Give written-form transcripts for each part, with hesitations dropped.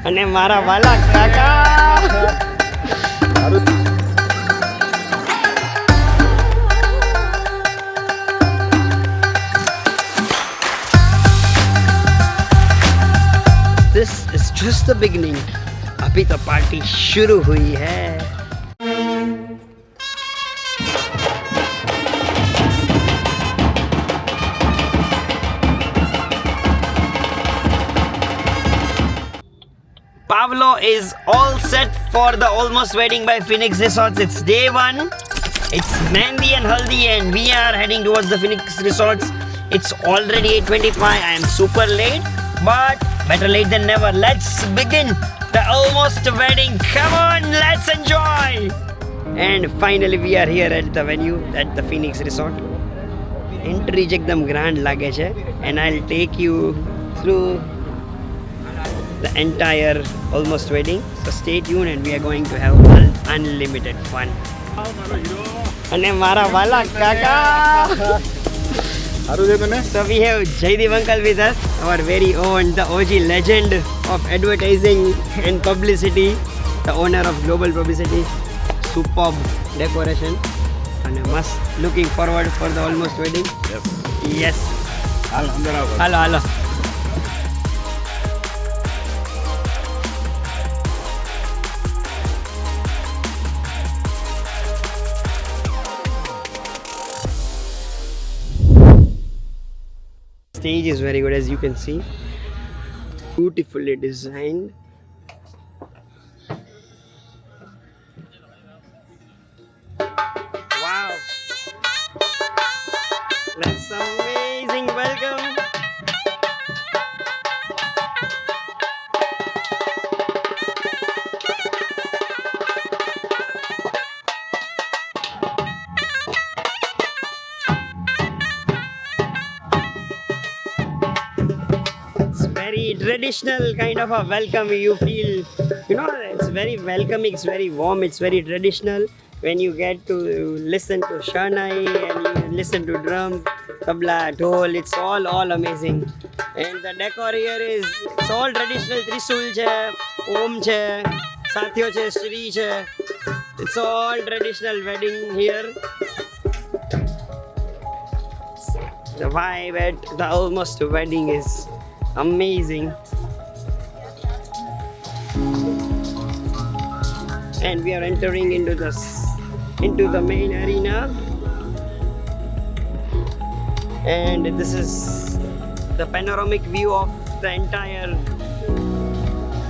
અને મારા વાલા કાકા. This is just the beginning. अभी तो पार्टी शुरू हुई है. Pavlo is all set for the almost wedding by Phoenix Resorts. It's day 1. It's Mehndi and Haldi and we are heading towards the Phoenix Resorts. It's already 8:25. I am super late, but better late than never. Let's begin the almost wedding. Come on, let's enjoy. And finally we are here at the venue at the Phoenix Resort. Entry ekdam grand lage che and I'll take you through the entire almost wedding. So stay tuned and we are going to have unlimited fun. અને મારા વાલા કાકા. So we have Jaideep uncle with us, our very own, the OG legend of advertising and publicity, the owner of Global Publicity. Superb decoration and must looking forward for the almost wedding. Yes. Hello. Stage is very good, as you can see, beautifully designed. Wow, that's amazing. Welcome. Very traditional kind of a welcome you feel, it's very welcoming, it's very warm, it's very traditional when you get to listen to Shahnai and you listen to drums, tabla, dhol, it's all amazing. And the decor here it's all traditional. Trishul che, Om che, Satyo che, Shri che, it's all traditional wedding here. The vibe at the almost wedding is amazing. And we are entering into the main arena, and this is the panoramic view of the entire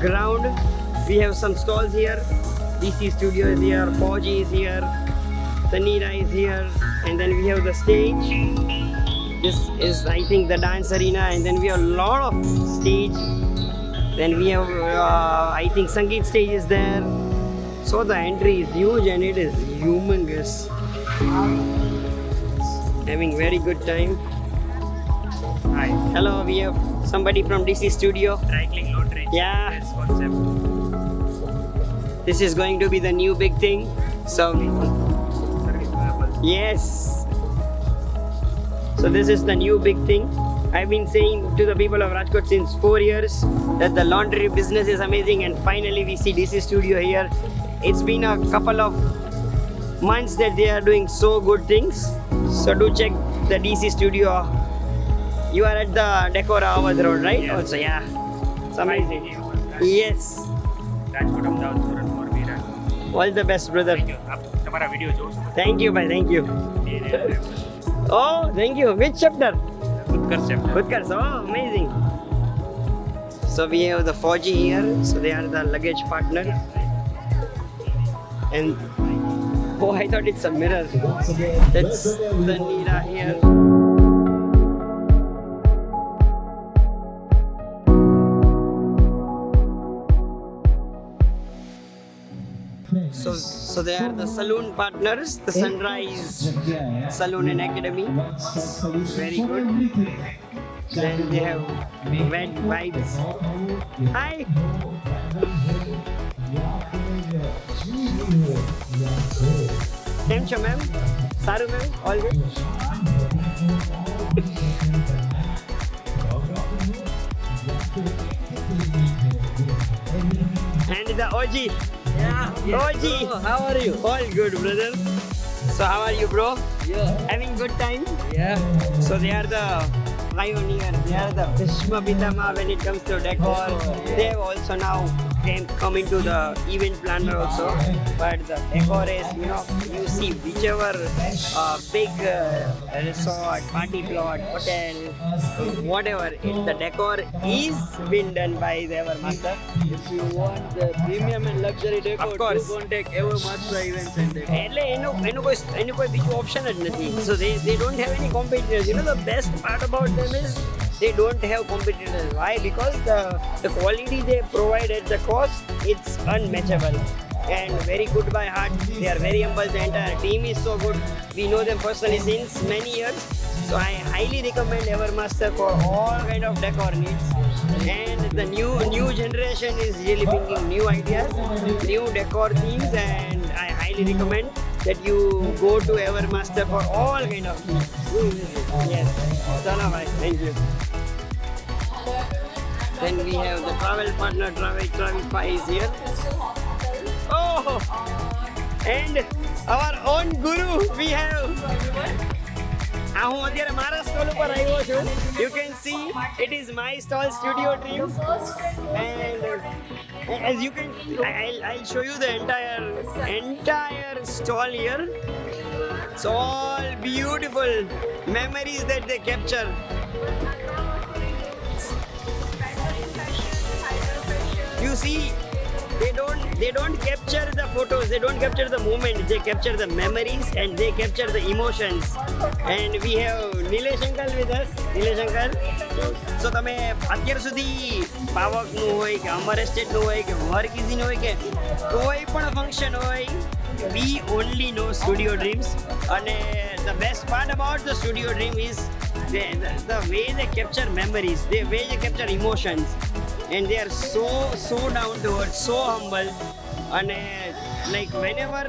ground. We have some stalls here. DC Studio is here, 4G is here, Tanira is here, and then we have the stage. This is, I think, the dance arena, and then we have a lot of stage. Then we have, I think, Sangeet stage is there. So the entry is huge and it is humongous. Having very good time. Hi. Hello, we have somebody from DC Studio. Cycling load range. Yeah. This concept. This is going to be the new big thing. So, yes. So this is the new big thing. I've been saying to the people of Rajkot since 4 years that the laundry business is amazing, and finally we see DC Studio here. It's been a couple of months that they are doing so good things. So do check the DC Studio. You are at the Decora Awadh Road, right? Yes. Also, yeah. It's amazing. Yes. Rajkot, Ahmedabad, Surat, Morbi, All the best, brother. Thank you. आप हमारा video जो Thank you, bhai. Thank you. Oh, thank you. Which chapter? Utkarsh chapter. Hoodkars, oh, amazing. So we have the 4G here, so they are the luggage partner. And oh, I thought it's a mirror. That's the Nira here. So they are the saloon partners, the Sunrise Saloon and Academy. Very good. Then they have wet vibes. Hi. કેમ છો ma'am? સારું ma'am? All good? the OG. Yeah. OG. How are you? All good, brother. So how are you, bro? Yeah. Having good time? Yeah. So they are the pioneer. They are the Bhishma Pitama when it comes to decor. They have also now come into the event planner also. But the decor is, you see whichever big resort, party plot, hotel, whatever, the decor is been done by the Evermaster. If you want the premium and luxury decor, Of course. you contact Evermaster Events and Decor. એટલે એનું કોઈ બીજું option જ નથી. So they don't have any competitors. The best part about them is they don't have competitors. Why? Because the quality they provide at the cost, it's unmatchable and very good by heart. They are very humble. The entire team is so good. We know them personally since many years. So I highly recommend Evermaster for all kind of decor needs. And the new generation is really bringing new ideas, new decor themes, and I highly recommend that you go to Evermaster for all kind of things. Yes. Chalo bhai. Thank you. Then we have the travel partner Travify is here. Oh, and our own guru we have. હું અત્યારે મારા stall ઉપર આવ્યો છું. You can see it is my stall, Studio Dreams, and as you can, I'll show you the entire stall here. It's all beautiful memories that they capture. You see, they don't capture the photos, they don't capture the moment, they capture the memories and they capture the emotions. And we have Nilesh Uncle with us. Nilesh Uncle, so તમે અત્યાર સુધી પાવકનું હોય કે અમર એસ્ટેટનું હોય કે work ઇઝીનું હોય કે કોઈ પણ ફંક્શન હોય, we only know Studio Dreams. And the best part about the Studio Dream is the way they capture memories, the way they capture emotions. And they are so down to earth, so humble. And like whenever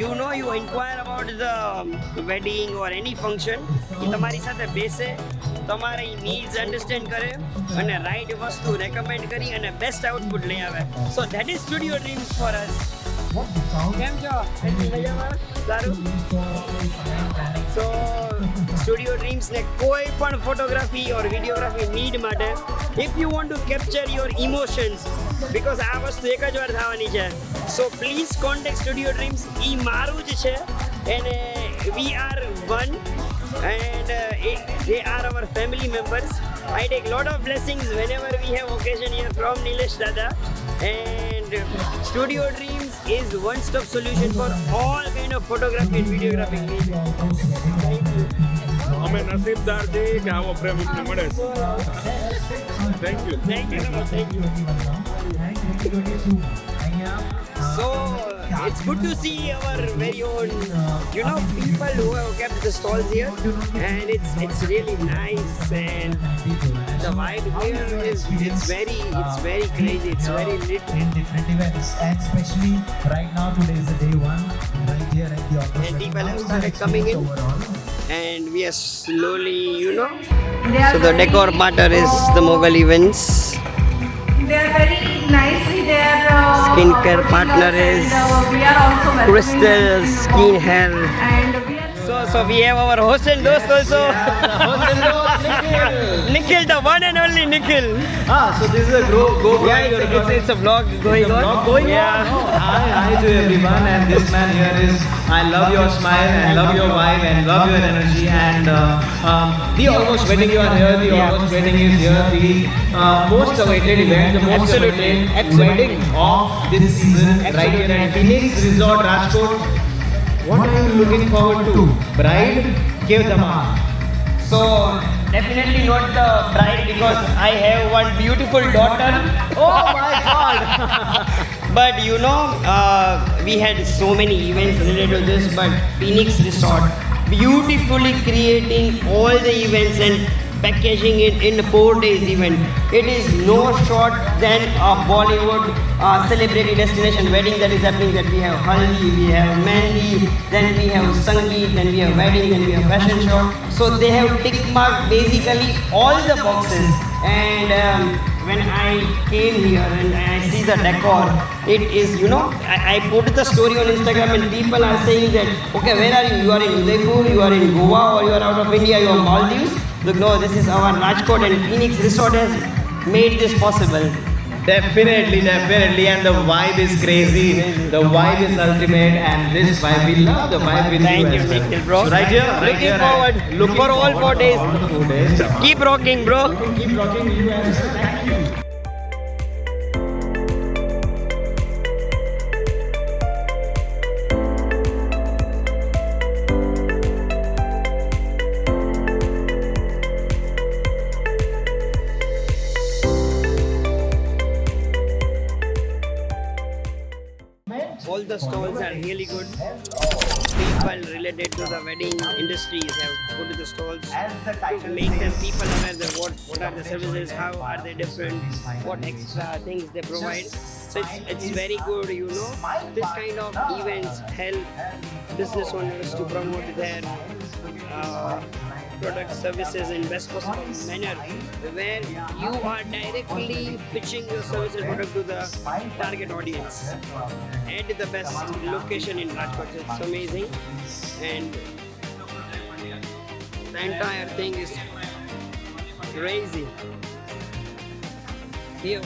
you inquire about the wedding or any function, એ તમારી સાથે બેસે, તમારી needs understand કરે અને right વસ્તુ recommend કરી અને best output લઈ આવે. So that is Studio Dreams for us. કેમ છો? મજામાં? સારું? So Studio Dreams ને કોઈ પણ photography or videography need માટે, if you want to capture your emotions, because આ વસ્તુ એક જ વાર થવાની છે, so please contact Studio Dreams. ઈ મારું જ છે and we are one and they are our family members. I take lot of blessings whenever we have occasion here from Nilesh Dada, and Studio Dreams is one-stop solution for all kind of photography and videography needs. Thank you. અમે નસીબદાર છીએ કે આવો પ્રેમ અમને મળે છે. Thank you. Thank you so much. Thank you. So it's good to see our very own, people who have kept the stalls here, and it's really nice, and the vibe here is it's very crazy. It's very lit. In different events, and especially right now, today is the day one, right here at the office. And people have started coming in. Overall. And we are slowly, They are So the decor partner is the Mughal Events. They are very nicely there. Skincare partner is we are also welcoming Crystal them. Skin Hair. And we are So we have our host and dost also. Nikhil, the one and only Nikhil. So this is a go. Yeah, it's a vlog going on. Yeah. Hi to everyone, and this man here is, I love your smile and love your vibe and love your energy, and the Almost Wedding, you are here, the Almost Wedding is here, the most awaited event, the most awaited wedding of this season right here at Phoenix Resort Rajkot. What are you looking forward to? Bride, give them up. So definitely not the bride, because I have one beautiful daughter. Oh my God! But we had so many events related to this, but Phoenix Resort beautifully creating all the events and packaging it in a 4 days event. It is no short than a Bollywood celebrity destination wedding that is happening. That we have haldi, we have mehndi, then we have sangeet, then we have wedding, then we have fashion show. So they have tick marked basically all the boxes, and when I came here and I see the decor, it is, you know, I put the story on Instagram and people are saying that, okay, where are you? You are in Udaipur, you are in Goa, or you are out of India, you are Maldives. Look, no, this is our Rajkot and Phoenix Resort has made this possible. Definitely, and the vibe is crazy. The vibe is ultimate, and this vibe, we love the vibe with Thank you, as well. Nikhil, bro. So right here, Looking forward for all 4 days. All the 4 days. Keep rocking, bro. Keep rocking you and thank you. All the stalls are really good. People related to the wedding industries have put the stalls to make them people aware that what are the services, how are they different, what extra things they provide. So it's very good, you know. This kind of events help business owners to promote their product services in best possible manner, where you are directly pitching your service and product to the target audience at the best location in Rajkot. It's amazing, and the entire thing is crazy. Here,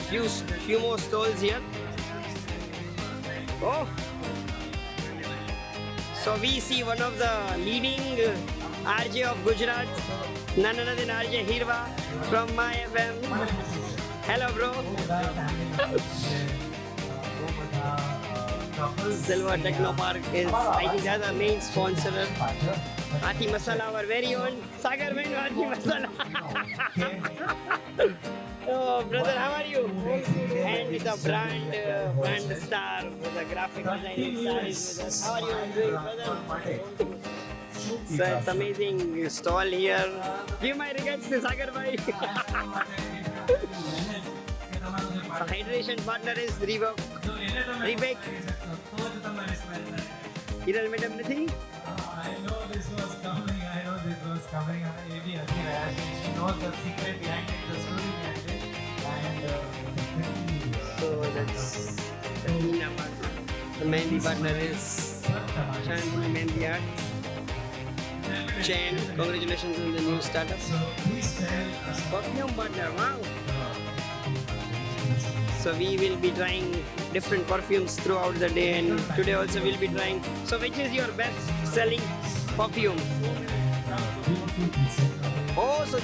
few more stalls here. Oh, so we see one of the leading RJ of Gujarat, none other than RJ Hirva from My FM. Hello, bro. Silver Techno Park is, I think, that's the main sponsor. Athi Masala, our very own Sagar Bhai Athi Masala. Oh, brother, how are you? And the brand star, the graphic designing star is with us. How are you doing, brother? So it's amazing stall here. Give my regards to Sagar Bhai. So hydration partner is Reebok. Hiral madam nothing? I know this was coming. Maybe she knows the secret behind it, the story behind it. And So that's the Meena partner. The Mehndi partner is Chandni Mehndi Art. Chen, congratulations on the new startup. Perfume partner, wow. So we will be trying different perfumes throughout the day, and today also we'll be trying. So which is your best selling perfume? Oh, so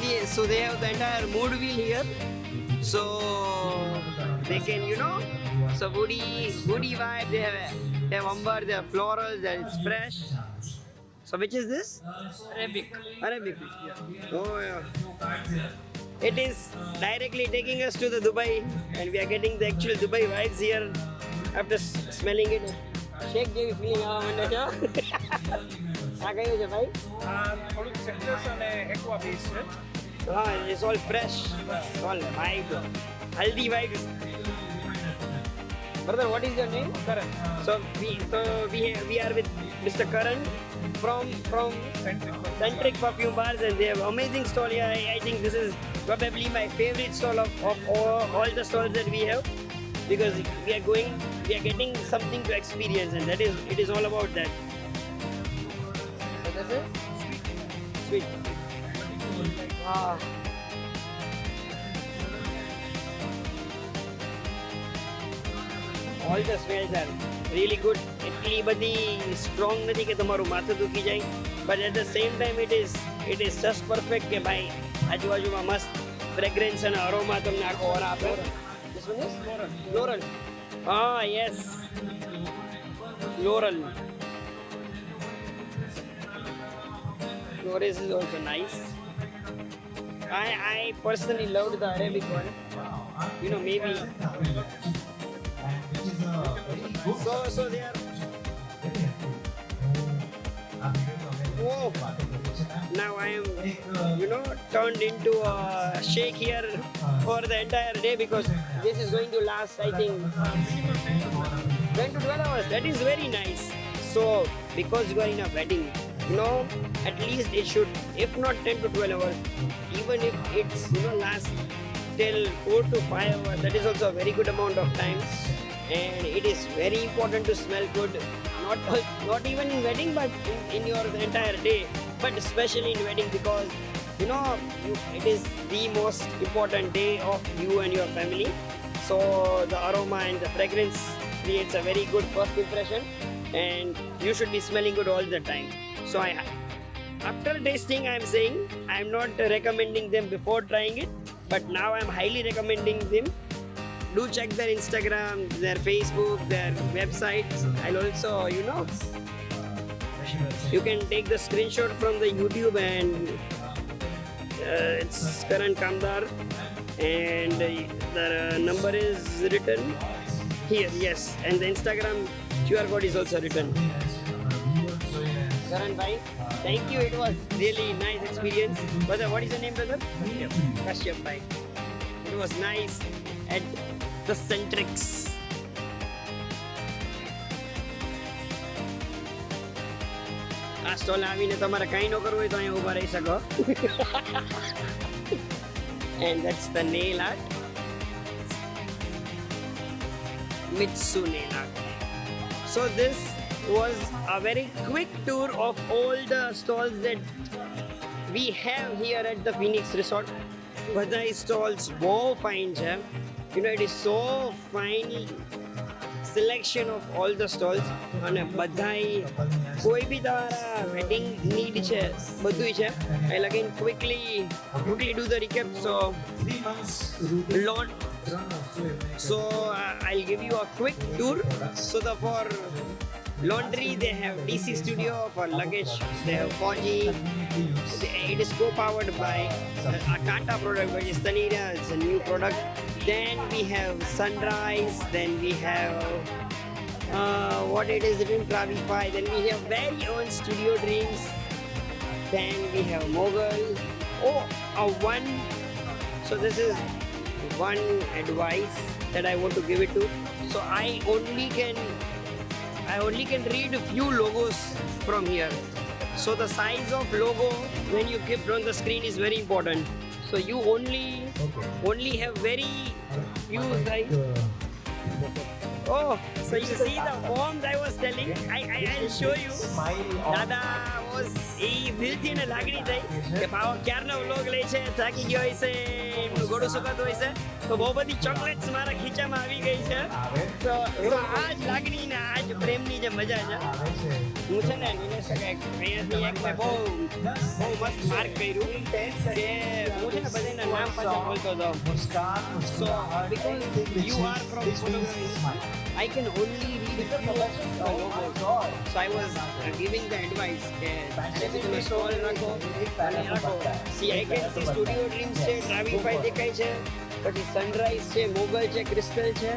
they have the entire mood wheel here. So they can, you know, so woody vibe. They have amber, they have florals, it's fresh. So which is this? Arabic. Oh yeah. It is directly taking us to the Dubai, and we are getting the actual Dubai vibes here after smelling it. Shake જેવી feeling આવવા માંડે છે. આ કયું છે ભાઈ? થોડુંક citrus અને aqua base છે. It's all fresh, all vibe, healthy vibes. Brother, what is your name? Karan. So we are with Mr. Karan from Centric Perfume Bars, and they have amazing stall here. I think this is probably my favorite stall of all the stalls that we have, because we are getting something to experience, and it is all about that. So this is sweet. All the smells are really good. એટલી બધી strong નથી કે તમારું માથું દુખી જાય, but at the same time it is just perfect કે ભાઈ આજુબાજુમાં મસ્ત fragrance અને aroma તમને આખો ઓર આપે. This one is floral. Ah, yes. Floral. Flores is also nice. I personally loved the Arabic one. You know, maybe. So they are. Whoa. Now I am, turned into a shake here for the entire day, because this is going to last, I think, 10 to 12 hours. That is very nice. So, because you are in a wedding, at least it should, if not 10 to 12 hours, even if it's, lasts till 4 to 5 hours. That is also a very good amount of time. And it is very important to smell good. Not even in wedding, but in your entire day. But especially in wedding, because you know it is the most important day of you and your family. So the aroma and the fragrance creates a very good first impression, and you should be smelling good all the time. So after tasting, I am saying I am not recommending them before trying it, but now I am highly recommending them. Do check their Instagram, their Facebook, their websites. I'll also, you can take the screenshot from the YouTube, and it's Karan Kamdar, and the number is written here, yes, and the Instagram QR code is also written. Karan bhai, thank you, it was really nice experience. Brother, what is your name, brother? Kashyap bhai. It was nice at the Centrix. આ stall આવીને તમારે કંઈ ન કરવું હોય તો અહીંયા ઊભા રહી શકો. And that's the nail art. Mitsu nail art. So this was a very quick tour of all the stalls that we have here at the Phoenix Resort. બધા stalls બહુ fine છે. It is so fine selection of all the stalls, અને બધાય કોઈ બી તમારા wedding need છે બધુંય છે. I'll again quickly do the recap. So I'll give you a quick tour. So for laundry they have DC Studio. For luggage they have Fuji. It is co-powered by a Kata product, which is Tanira. It's a new product. Then we have Sunrise. Then we have what it is written, Travify. Then we have very own Studio Dreams. Then we have Mogul. So this is one advice that I want to give it to. So I only can read a few logos from here. So the size of logo when you keep on the screen is very important. So you only have very few size. So you see the forms I was telling. I'll show you. Dada was દિલથી ને લાગણી થઈ કે ભાવ ક્યારનો vlog લે છે, થાકી ગયો હોય છે, એમનું ગળું સુકાતું હોય છે, તો બહુ બધી ચોકલેટ્સ મારા ખીચામાં આવી ગઈ છે. તો આ જ લાગણી ને આ જ પ્રેમની જે મજા છે. હું છે ને અહીંયાથી એક મેં બહુ મસ્ત માર્ક કર્યું કે હું છે ને બધાના નામ પાછા બોલતો હતો. So because you are from I can only read the logos. So I was giving the advice that તમે સ્ટોલ રાખો અને રાખો. See, I can see Studio Dreams છે, Travify દેખાય છે, પછી Sunrise છે, Mogul છે, Crystal છે.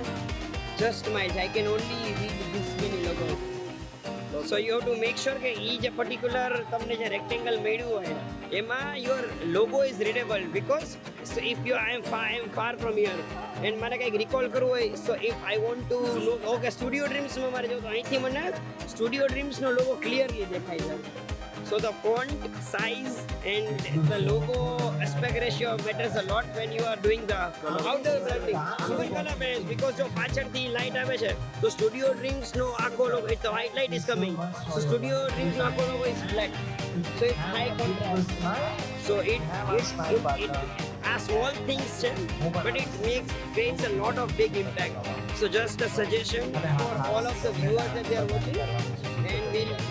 Just Miles, I can only read this many logos. So you have to make sure કે ઈ જે particular તમને જે rectangle મળ્યું હોય એમાં your logo is readable, because so if I am far from here and મારે કંઈક recall કરવું હોય, so if I want to know, okay, Studio Dreams માં મારે જવું તો અહીંથી મને Studio Dreams નો logo clearly દેખાય છે. So the font size and the logo aspect ratio matters a lot when you are doing the outdoor branding. Super color based, because જો પાછળથી light આવે છે તો Studio Dreams નો આખો logo, it's the white light is coming, so Studio Dreams નો આખો logo is black, so it's high contrast. So it are small things છે, but it creates a lot of big impact. So just a suggestion for all of the viewers that they are watching, and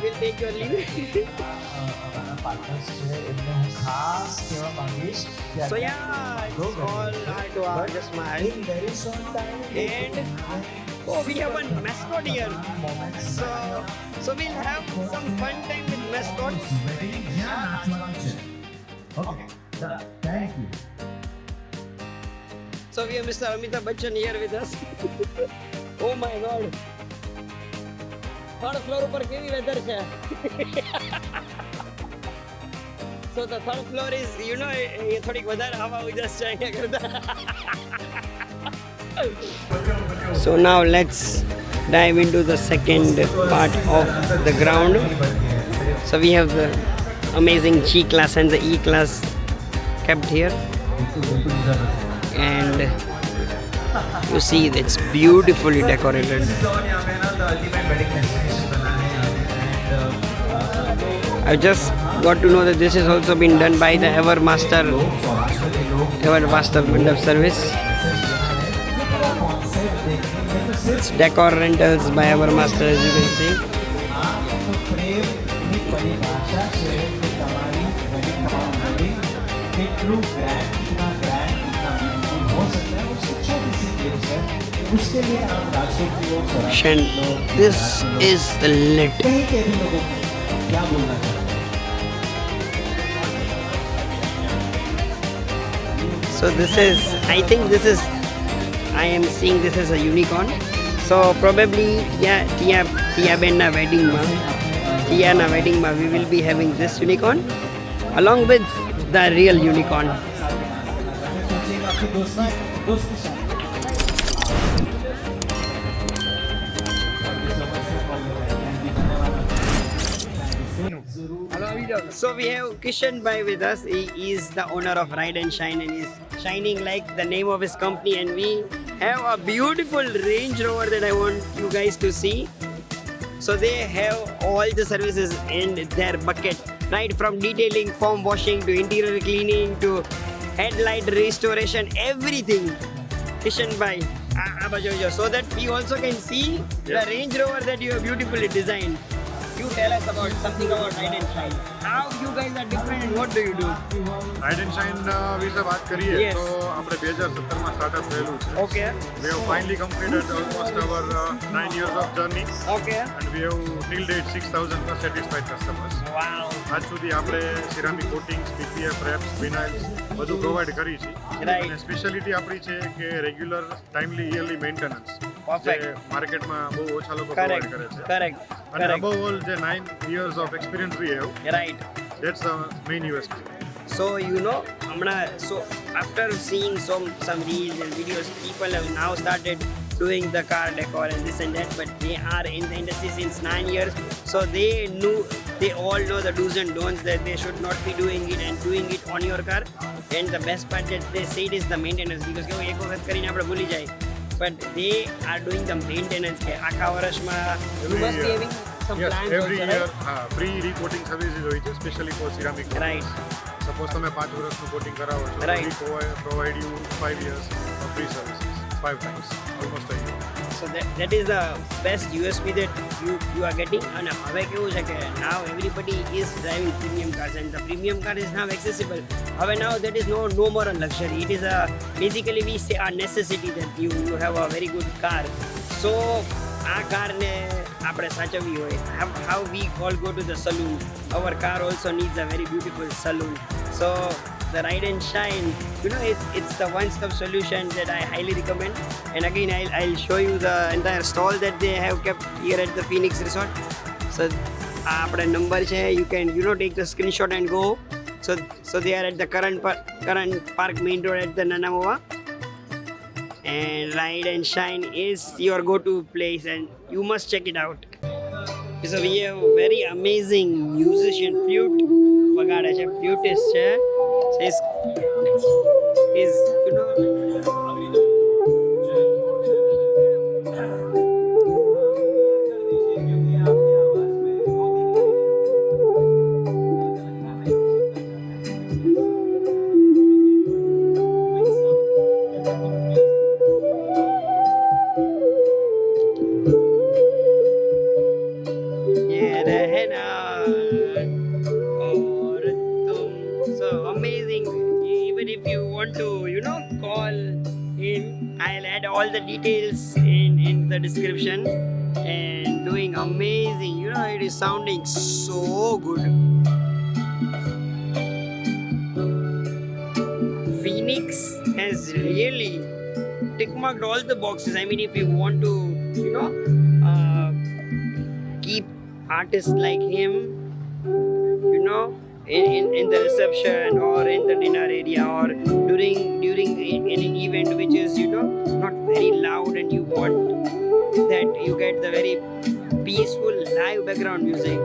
we'll take your leave. So yeah, it's all art to art, just smile. And we have one mascot here. So we'll have some fun time with mascot. Okay, thank you. So we have Mr. Amitabh Bachchan here with us. Oh my God. Third floor ઉપર કેવી weather છે. So the third floor is, એ થોડીક વધારે હવા ઉજાસ છે અહીંયા કરતા. So now let's dive into the second part of the ground. So we have the amazing G class and the E class kept here. and you see it's beautifully decorated. I just got to know that this has also been done by the Evermaster Mandap service. It's decor rentals by Evermaster, as you can see. And this is lit. So this is, I think this is, I am seeing this as a unicorn. So probably Tia Benna wedding ma, Tia na wedding ma, we will be having this unicorn along with the real unicorn. So we have Kishan Bhai with us. He is the owner of Ride and Shine and is shining like the name of his company. And we have a beautiful Range Rover that I want you guys to see. So they have all the services in their bucket, right from detailing, foam washing to interior cleaning to headlight restoration, everything. Kishan Bhai, so that we also can see the Range Rover that you have beautifully designed. You tell us about something about Ride and Shine. How you guys are different and what do you do? Ride and shine વિશે વાત કરીએ Yes. તો આપણે 2017 માં startup થયેલું છે. Okay. We have finally completed almost our 9 years of journey Okay. and we have till date 6,000 plus satisfied customers. Wow. આજ સુધી આપણે સિરામિક કોટિંગ્સ, PPF, રેપ્સ, વિનાઇલ્સ બધું પ્રોવાઈડ કરી છે. Right. અને સ્પેશિયાલિટી આપણી છે કે રેગ્યુલર ટાઇમલી યરલી મેન્ટેનન્સ Perfect. જે માર્કેટમાં બહુ ઓછા લોકો Correct. પ્રોવાઈડ કરે છે. Correct. અને Correct. above all જે 9 years of experience we have, Right. that's the main USP. So you know, so after seeing some reels and videos, people have now started doing the car decor and this and that, but they are in the industry since 9 years, so they all know the do's and don'ts that they should not be doing it and doing it on your car. And the best part that they say it is the maintenance, because કેવું એક વખત કરીને આપણે ભૂલી જાય, but they are doing the maintenance કે આખા વર્ષમાં you must be having some Yes, plans every also, year right? free recoating services હોય છે, especially for ceramic coatings. Right. Suppose તમે 5 વર્ષનું coating કરાવો છો, Right. we provide you 5 years of free services, 5 times, almost a year. So that is the best USP that you are getting. And હવે કેવું છે કે now everybody is driving premium cars and the premium car is now accessible. હવે now that is no more a luxury. It is a basically we say a necessity that you have a very good car. So આ કારને આપણે સાચવવી હોય. How we all go to the saloon. Our car also needs a very beautiful saloon. So the Ride and Shine, you know, it's the one-stop solution that I highly recommend. And again, I'll show you the entire stall that they have kept here at the Phoenix Resort. So our number છે, you can take the screenshot and go. So they are at the current park main road at the Nanamova. And Ride and Shine is your go-to place and you must check it out. So we have very amazing musician, flute વગાડે છે, flutist છે. So he's so amazing. Even if you want to, call in, I'll add all the details in the description. And doing amazing. It is sounding so good. Phoenix has really tick marked all the boxes. I mean, if you want to, keep artists like him, in the reception or in the dinner area or during any event which is not very loud, and you want that you get the very peaceful live background music.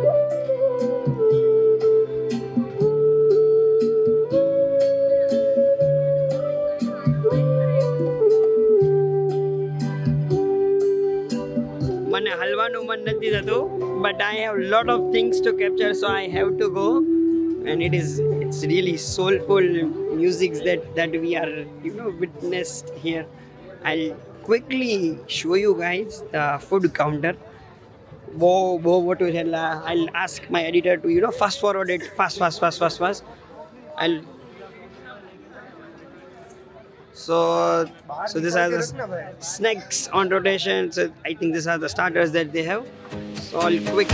મને હલવાનું મન નથી થતું, but I have lot of things to capture, so I have to go. And it's really soulful music that we are witnessed here. I'll quickly show you guys the food counter. I'll ask my editor to fast forward it fast. So these are the snacks on rotation. So I think these are the starters that they have. So all quick.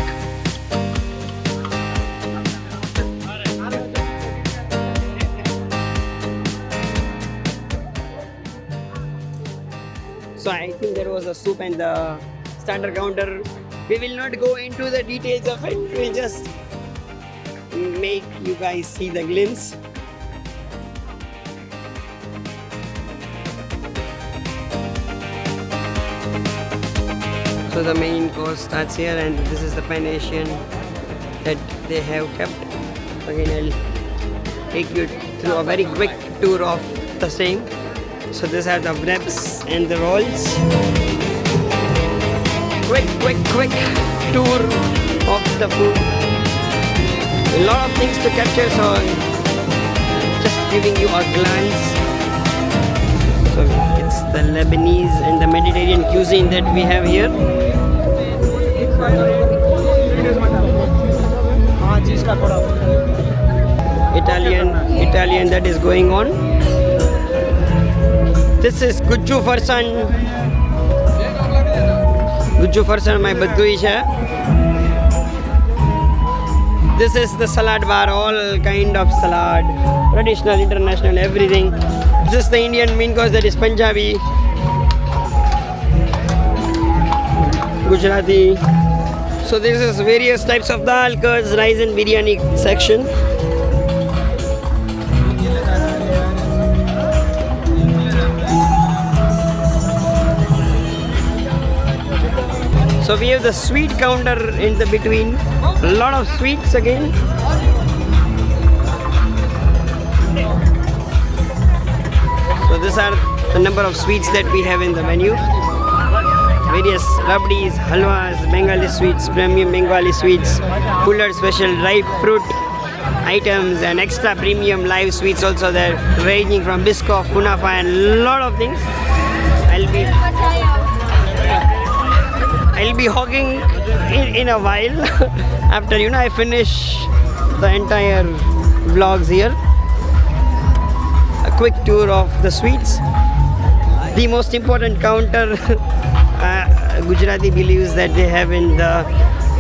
So I think there was a soup and the starter counter. We will not go into the details of it. We'll just make you guys see the glimpse. So the main course starts here, and this is the Pan Asian that they have kept. Again, I'll take you through a very quick tour of the same. So these are the wraps and the rolls. Quick tour of the food. A lot of things to capture, so just giving you a glance. So it's the Lebanese and the Mediterranean cuisine that we have here. Italian that is going on. This is Gujju Farsan. Gujju Farsan my badui hai. This is the salad bar, all kind of salad, traditional, international, everything. This is the Indian main course, that is Punjabi, Gujarati. So this is various types of dal, curds, rice and biryani section. So we have the sweet counter in the between. A lot of sweets again. So these are the number of sweets that we have in the menu. Various rabdis, halwas, Bengali sweets, premium Bengali sweets, cooler special dry fruit items, and extra premium live sweets also there, ranging from biscoff, kunafa and lot of things. I'll be hogging in a while after I finish the entire vlogs here. A quick tour of the sweets. The most important counter Gujarati believes that they have in the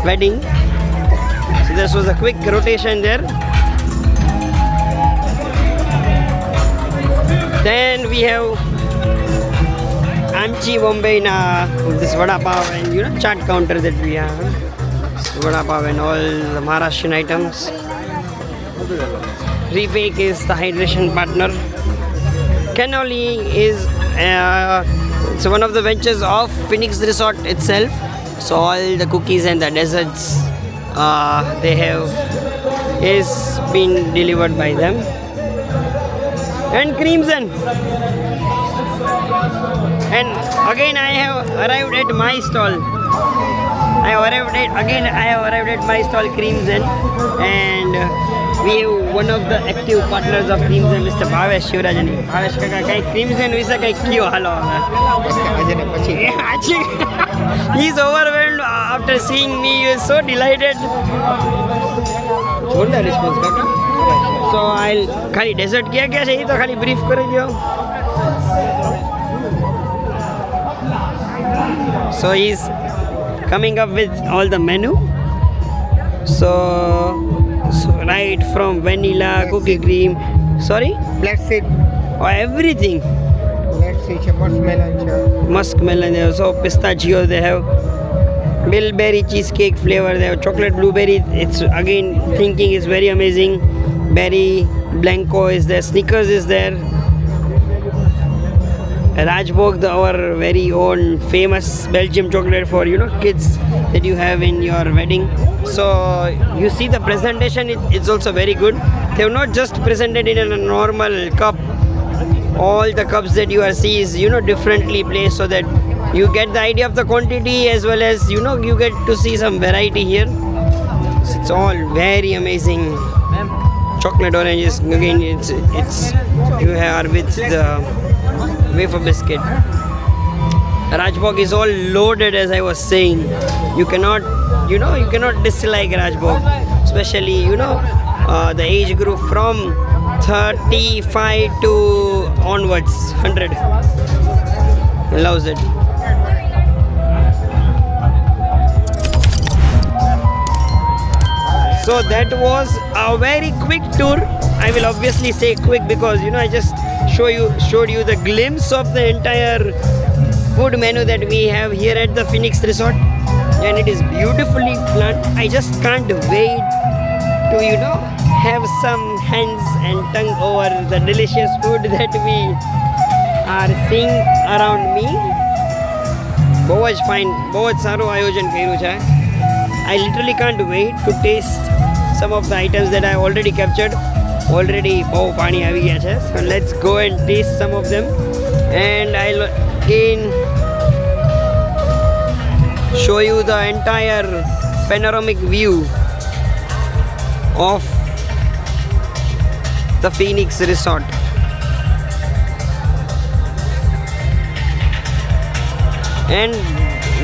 wedding. So this was a quick rotation there. Then we have Amchi Bombay na this vada pav and chaat counter that we have. Vada pav and all the Maharashtrian items. Revake is the hydration partner. Cannoli is it's one of the ventures of Phoenix Resort itself. So all the cookies and the desserts they have is been delivered by them. And Crimson. And again I have arrived at my stall. I have arrived at my stall, Crimson, and we have one of the active partners of Crimson, Mr. Bhavesh Shivrajani. Bhavesh kaka kai Crimson visa kai kyo halo he is overwhelmed after seeing me. He is so delighted. response kaka. So I'll khali dessert kya છે એ તો ખાલી brief કરી દો. So he's coming up with all the menu. So right from vanilla, cookie cream, sorry? Black seed, everything. black seed, Muskmelon, they have so pistachio, they have bilberry cheesecake flavor, they have chocolate blueberry. It's again thinking is very amazing. Berry Blanco is there, Snickers is there. Rajbog, our very own famous Belgium chocolate for kids that you have in your wedding. So you see the presentation, it's also very good. They have not just presented it in a normal cup. All the cups that you are see is differently placed so that You get the idea of the quantity as well as you get to see some variety here. It's all very amazing. Chocolate oranges again. It's you are with the wafer biscuit. Rajbhog is all loaded, as I was saying. You cannot dislike Rajbhog, especially the age group from 35 to onwards. 100 loves it. So that was a very quick tour. I will obviously say quick because I just showed you the glimpse of the entire food menu that we have here at the Phoenix Resort, and it is beautifully planned. I just can't wait to have some hands and tongue over the delicious food that we are seeing around me. બહુ જ fine, બહુ જ સારું આયોજન કર્યું છે. I literally can't wait to taste some of the items that I already captured. Already બહુ પાણી આવી ગયા છે. So let's go and taste some of them, and I'll again show you the entire panoramic view of the Phoenix Resort. And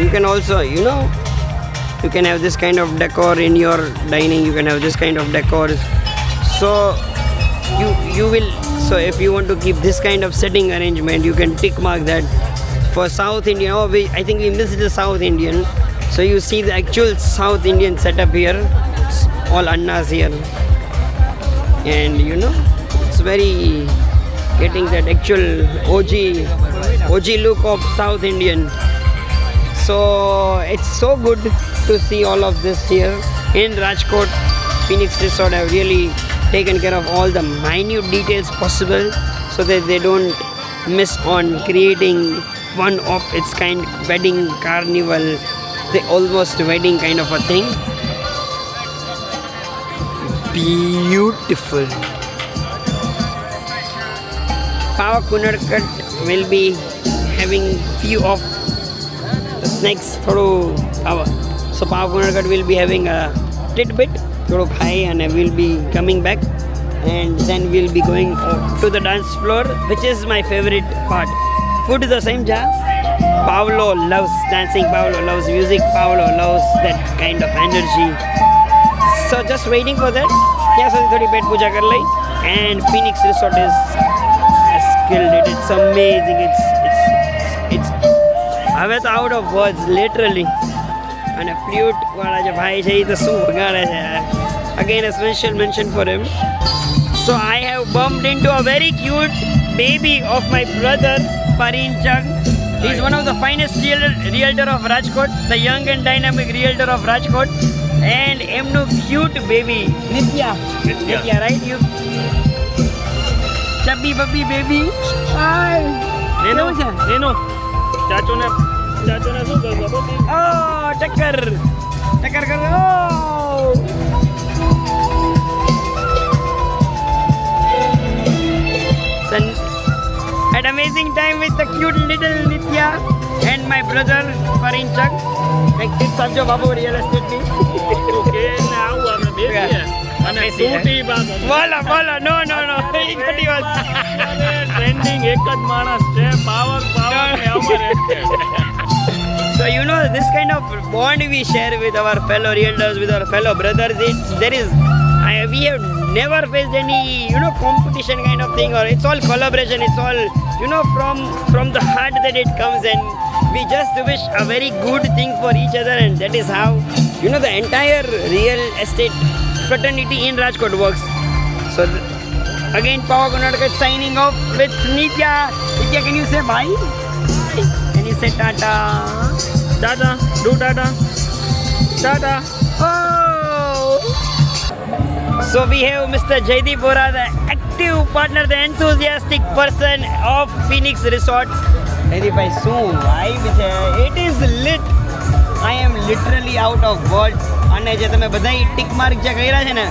you can also you can have this kind of decor in your dining. You can have this kind of decor, so so if you want to keep this kind of setting arrangement, you can tick mark that. For South Indian, I think we missed the South Indian, so you see the actual South Indian setup here. It's all annas here, and it's very getting that actual OG look of South Indian. So it's so good to see all of this here in Rajkot. Phoenix Resort have really taken care of all the minute details possible so that they don't miss on creating one of its kind wedding carnival, the almost wedding kind of a thing. Beautiful. Pav Kunarkat will be having few of the snacks. So Pav Kunarkat will be having a tidbit, and we'll be coming back, and then we'll be going to the dance floor, which is my favorite part. Food is the same, ja. Paolo loves dancing, Paolo loves music, Paolo loves that kind of energy. So just waiting for that. Yeah, so thodi pet puja kar lai, and Phoenix Resort is skilled. It's amazing. It's હવે તો out of words, literally. અને flute વાળા જે ભાઈ છે એ તો શું વગાડે છે. Again a special mention for him. So I have bumped into a very cute baby of my brother Parin Chang. He's one of the finest realtor of Rajkot, the young and dynamic realtor of Rajkot, and emnu cute baby Nitya, right? You chubby bubby baby. Hi. Neno ચાચો ને શું કરતો? Oh, ટક્કર કર. Oh, son had amazing time with the cute little Nitya and my brother Parin Chak. Like tips આપજો Babu real estate ની. Okay ને આવું આપણે બેસીએ અને ટૂટી બાબો બોલો no એ ખોટી વાત. ટ્રેન્ડિંગ એક જ માણસ છે, પાવર ને અમારે. So this kind of bond we share with our fellow realtors, with our fellow brothers, we have never faced any competition kind of thing, or it's all collaboration. It's all from the heart that it comes, and we just wish a very good thing for each other, and that is how the entire real estate fraternity in Rajkot works. So again, Pav Kunarkat signing off with Nitya. Nitya, can you say bye? Can you say tata? Tata, do tata. Tata. Oh! So we have Mr. Jaideep Vora, the active partner, the enthusiastic person of Phoenix Resort. Jaideep bhai, so vibe છે. It is lit. I am literally out of words. અને જે તમે બધાય tick mark જે કર્યા છે ને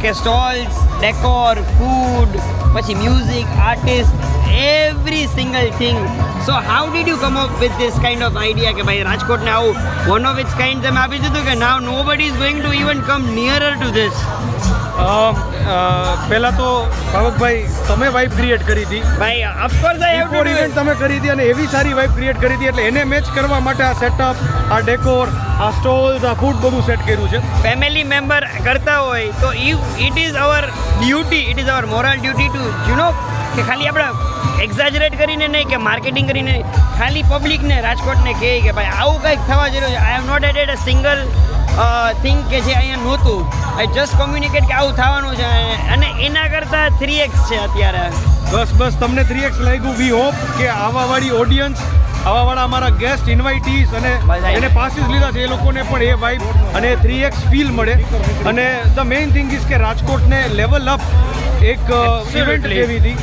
કે સ્ટોલ્સ, ડેકોર, ફૂડ, પછી music, artist, every single thing So how did you come up with this kind of idea કે ભાઈ રાજકોટને આવું one of its kind તમે આપી દીધું કે now nobody is going to even come nearer to this? પહેલાં તો ભાવકભાઈ તમે વાઇબ ક્રિએટ કરી હતી ભાઈ of course I have to before do event it. તમે કરી હતી અને એવી સારી વાઇબ ક્રિએટ કરી હતી એટલે એને મેચ કરવા માટે આ સેટઅપ, આ ડેકોર, આ સ્ટોલ્સ, આ ફૂડ બધું સેટ કર્યું છે. ફેમિલી મેમ્બર કરતા હોય તો it is our duty, it is our moral duty to you know કે ખાલી આપણે એક્ઝાજરેટ કરીને નહીં કે માર્કેટિંગ કરીને નહીં, ખાલી પબ્લિકને રાજકોટને કહે કે ભાઈ આવું કંઈક થવા જરૂર છે. I have not eated a single thing કે જે અહીંયા નહોતું. આઈ જસ્ટ કોમ્યુનિકેટ કે આવું થવાનું છે અને એના કરતાં 3x છે અત્યારે. બસ તમને 3x લાગ્યું. વી હોપ કે આવાવાળી ઓડિયન્સ, આવાવાળા અમારા ગેસ્ટ ઇન્વાઇટીસ અને એને પાસીસ લીધા છે એ લોકોને પણ એ વાઇબ અને 3x ફીલ મળે. અને ધ મેઇન થિંગ ઇઝ કે રાજકોટને લેવલ અપ એક ઇવેન્ટ જેવી હતી.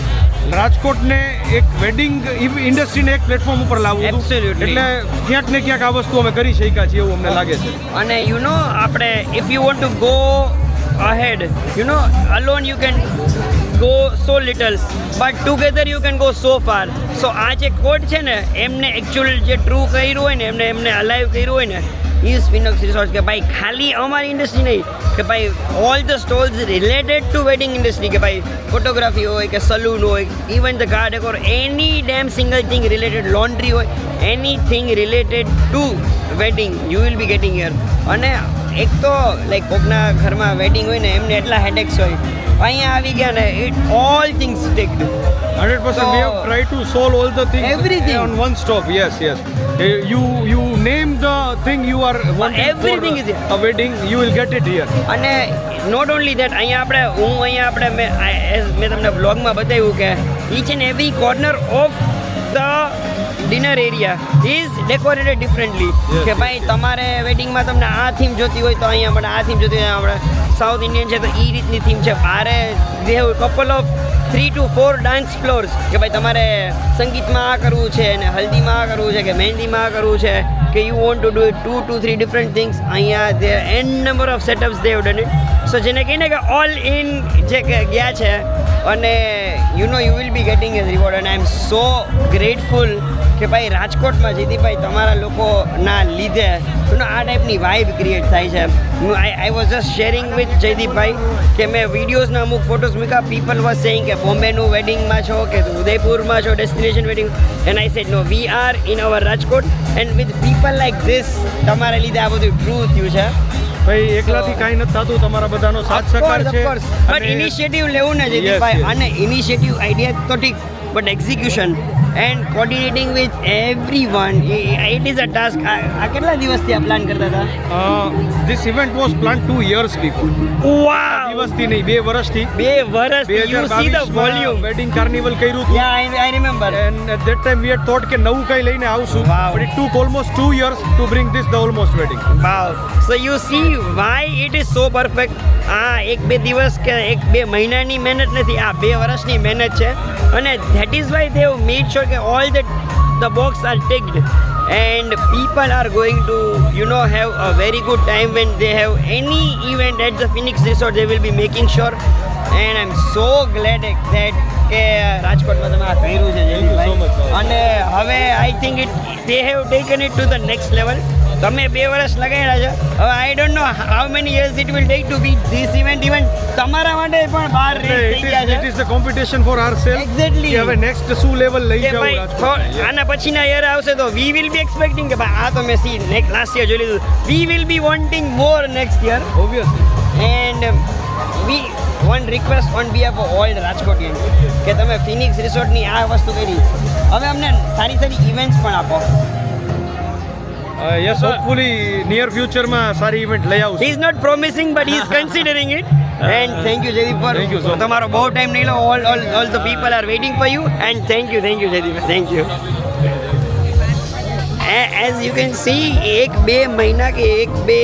રાજકોટને એક વેડિંગ ઇન્ડસ્ટ્રીને એક પ્લેટફોર્મ ઉપર લાવવું હતું. Absolutely. એટલે ક્યાંક ને ક્યાંક આ વસ્તુ અમે કરી શક્યા છીએ એવું અમને લાગે છે. અને યુ નો આપણે if you want to go ahead, you know, alone you can go so little, but together you can go so far. So આ જે કોડ છે ને એમને એકચ્યુઅલ જે ટ્રુ કર્યું હોય ને એમને અલાઈવ કર્યું હોય ને ઇઝ ફિનોક્સ રિસોર્ટ કે ભાઈ ખાલી અમારી ઇન્ડસ્ટ્રી નહીં કે ભાઈ all the stalls related to wedding industry કે ભાઈ ફોટોગ્રાફી હોય કે સલૂન હોય, even the guard decor, any damn single thing related, laundry હોય, anything related to wedding you will be getting here. અને એક તો લાઈક કોકના ઘરમાં વેડિંગ હોય ને એમને એટલા હેડેક્સ હોય, અહીંયા આવી ગયા ને it all things taked 100% we have tried to solve all the things Everything. on one stop. Yes. You name the thing you are wanting everything for is here. a wedding, you will get it here. અને not only that અહીંયા આપણે મેં તમને બ્લોગમાં બતાવ્યું કે each and every corner of the dinner area is decorated differently. Yes, કે ભાઈ તમારે વેડિંગમાં તમને આ થીમ જોતી હોય તો અહીંયા આપણે આ થીમ જોતી હોય, આપણે સાઉથ ઇન્ડિયન છે તો એ રીતની થીમ છે. બારે they have couple of 3 to 4 dance ફ્લોર્સ કે ભાઈ તમારે સંગીતમાં આ કરવું છે ને હલ્દીમાં આ કરવું છે કે મહેંદીમાં આ કરવું છે કે you want to do it 2 to 3 different things. અહીંયા they an number of setups they have done it. So જેને કહીને કે ઓલ ઇન જે ગયા છે અને you know you will be getting as reward. અને આઈ એમ સો ગ્રેટફુલ કે ભાઈ રાજકોટમાં જયદીપભાઈ તમારા લોકોના લીધે આ ટાઈપની વાઇબ ક્રિએટ થાય છે. I was just sharing with જયદીપભાઈ કે મેં વિડીયોઝના અમુક ફોટોઝ મૂક્યા. પીપલ વોઝ સેઇંગ કે બોમ્બેનું વેડિંગમાં છો કે ઉદયપુરમાં છો destination wedding, and I said no, we are in our Rajkot and with people like this તમારા લીધે આ બધું ટ્રુ થયું છે. ભાઈ એકલાથી કાંઈ નથી થતું, તમારા બધાનો સાથ સહકાર છે. બટ ઇનિશિયેટિવ લેવું ને જયદીપભાઈ, અને ઇનિશિયેટિવ આઈડિયા તો ઠીક but execution and coordinating with everyone it is a task. આ કેટલા દિવસથી આ પ્લાન કરતા હતા? This event was planned 2 years before. વાવ, દિવસથી નહીં, 2 વર્ષથી. 2 વર્ષથી you see the volume. Wedding carnival કર્યું હતું. Yeah I remember. And at that time we had thought કે નવું કંઈ લઈને આવશું. Wow. But it took almost 2 years to bring this the almost wedding. Wow, so you see why it is so perfect. આ 1-2 દિવસ કે 1-2 મહિનાની મહેનત નથી, આ 2 વર્ષની મહેનત છે. અને that is why they have made sure કે all the box are ticked and people are going to have a very good time when they have any event at the Phoenix Resort. They will be making sure, and I'm so glad that કે રાજકોટમાં તમે આ કર્યું છે જયદીપભાઈ. અને હવે I think they have taken it to the next level. તમે 2 વર્ષ લગાડ્યા છે, હવે I don't know how many years it will take to be this event તમારા માટે પણ બહાર રહી ગયા It છે. is the competition for ourselves. Exactly. કે હવે next શું લેવલ લઈ કે જવું ભાઈ રાજકોટ. આના પછીના યર આવશે તો વી વિલ બી એક્સપેક્ટિંગ કે ભાઈ આ તો મેં લાસ્ટ યર જોઈ લીધું, we will be wanting more next year. Obviously. And we one request on behalf of all Rajkotians કે તમે ફિનિક્સ રિસોર્ટની આ વસ્તુ કરી, હવે અમને સારી ઇવેન્ટ્સ પણ આપો. Yes, hopefully near future માં સારી ઇવેન્ટ લઈ આવશું. He is not promising but he is considering it. And thank you Jaydeep for Thank you so much. તમારો બહુ ટાઈમ નહીં લો. all the people are waiting for you and thank you Jaydeep, thank you. As you can see 1-2 મહિના કે 1-2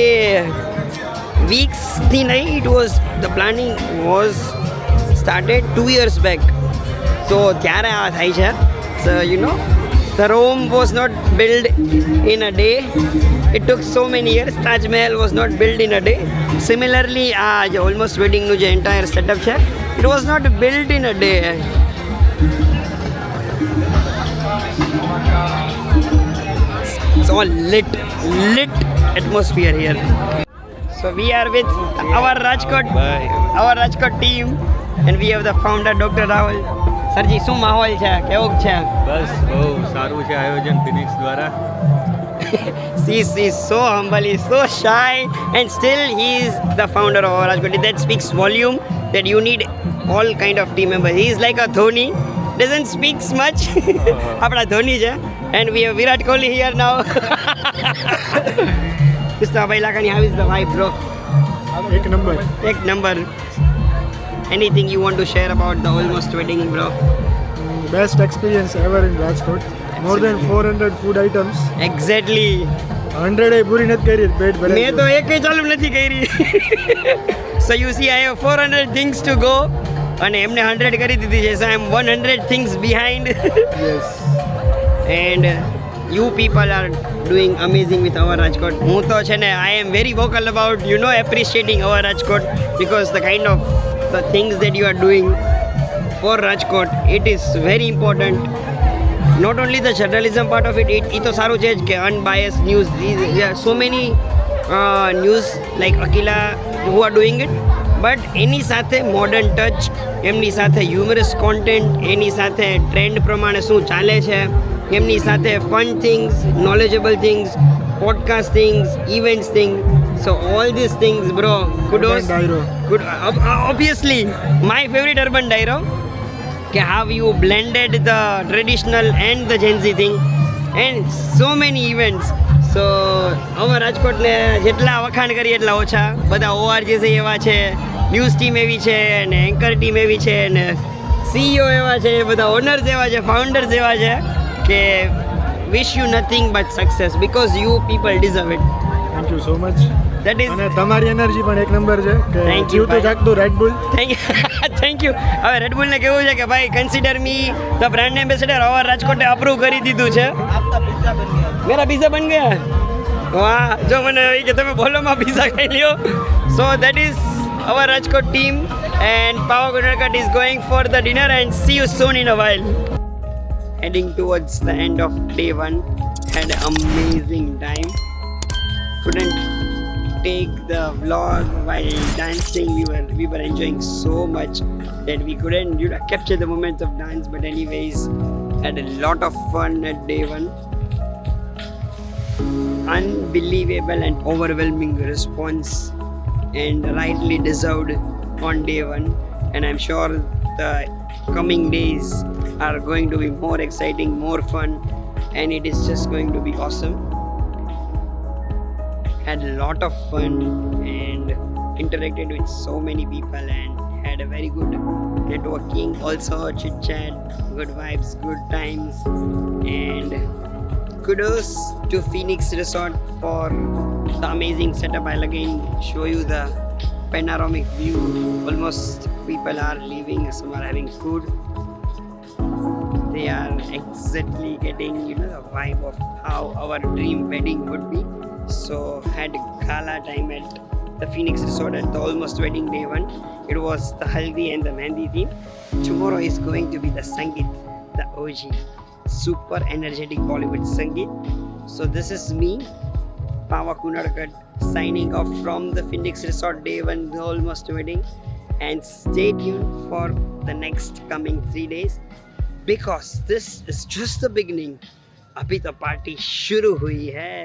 weeks થી નહીં, it was the planning was started 2 years back. So ત્યારે આ થાય છે. So the Rome was not built in a day. It took so many years. Taj Mahal was not built in a day. Similarly, the almost wedding નું જે entire setup છે, it was not built in a day. It's all lit atmosphere here. So we are with our Rajkot team, and we have the founder Dr. Rahul. સરજી શું માહોલ છે, કેવો છે? બસ બહુ સારું છે આયોજન ફિનિક્સ દ્વારા. He is so humble, he is so shy, and still he is the founder of our Rajkot. That speaks volume that you need all kind of team members. He is like a Dhoni, doesn't speak much. આપણા ધોની છે, and we have Virat Kohli here now. Mr. Abhay Lakani, how is the vibe, bro? Ek number. Anything you want to share about the almost wedding, bro? Best experience ever in Rajkot. More than 400 food items. Exactly. 100 એ પૂરી નથી કરી, પેટ ભરાઈ મેં તો એકે ચાલુ નથી કરી. So you see, I have 400 things to go, અને એમને 100 કરી દીધી છે. So I am 100 things behind. Yes. And you people are doing amazing with our Rajkot. હું તો છે ને, I am very vocal about, appreciating our Rajkot, because the kind of the things that you are doing for Rajkot, it is very important. Not only the journalism part of it તો સારું છે જ કે unbiased news. There are so many news like Akila who are doing it, but એની સાથે modern touch, એમની સાથે humorous content, એની સાથે trend પ્રમાણે શું ચાલે છે, એમની સાથે fun things, knowledgeable things, podcast things, events things. So all these things, bro, kudos. Urban Dairo. Good. Obviously, my favorite Urban Dairo. How you blended the traditional and the Gen Z thing, and so many events. So our Rajkot ને જેટલા વખાણ કરીએ એટલા ઓછા. બધા ORJs એવા છે, news team એવી છે, અને એન્કર ટીમ એવી છે, અને CEO એવા છે, બધા ઓનર્સ એવા છે, ફાઉન્ડર્સ એવા છે કે wish you nothing but success, because you people deserve it. Thank you so much. That is. અને તમારી એનર્જી પણ એક નંબર છે કે Thank you, જીવતું bye. જાગતું રેડ બુલ. Thank you. હવે રેડબુલ ને કેવું છે કે ભાઈ, consider me the brand ambassador. હવે રાજકોટે અપ્રૂવ કરી દીધું છે. મેરા પિઝા બન ગયા. વાહ, જો મને એ કે તમે બોલોમાં પિઝા ખાઈ લ્યો. So that is our Rajkot team, and પાવા ગુણરકટ is going for the dinner, and see you soon in a while. Heading towards the end of day 1. Had an amazing time. Couldn't take the vlog while dancing. We were enjoying so much that we couldn't capture the moments of dance, but anyways, had a lot of fun at day 1. Unbelievable and overwhelming response, and rightly deserved on day 1, and I'm sure the coming days are going to be more exciting, more fun, and it is just going to be awesome. Had a lot of fun and interacted with so many people, and had a very good networking, also chit chat, good vibes, good times, and kudos to Phoenix Resort for the amazing setup. I'll again show you the panoramic view. Almost people are leaving, some are having food. They are exactly getting the vibe of how our dream wedding would be. So had gala time at the Phoenix Resort at the almost wedding day 1. It was the haldi and the mehndi theme. Tomorrow is going to be the Sangeet, the OG, super energetic Bollywood Sangeet. So this is me, Pawa Kunarkat, signing off from the Phoenix Resort day 1, the almost wedding, and stay tuned for the next coming 3 days, because this is just the beginning. अभी तो party शुरू हुई है.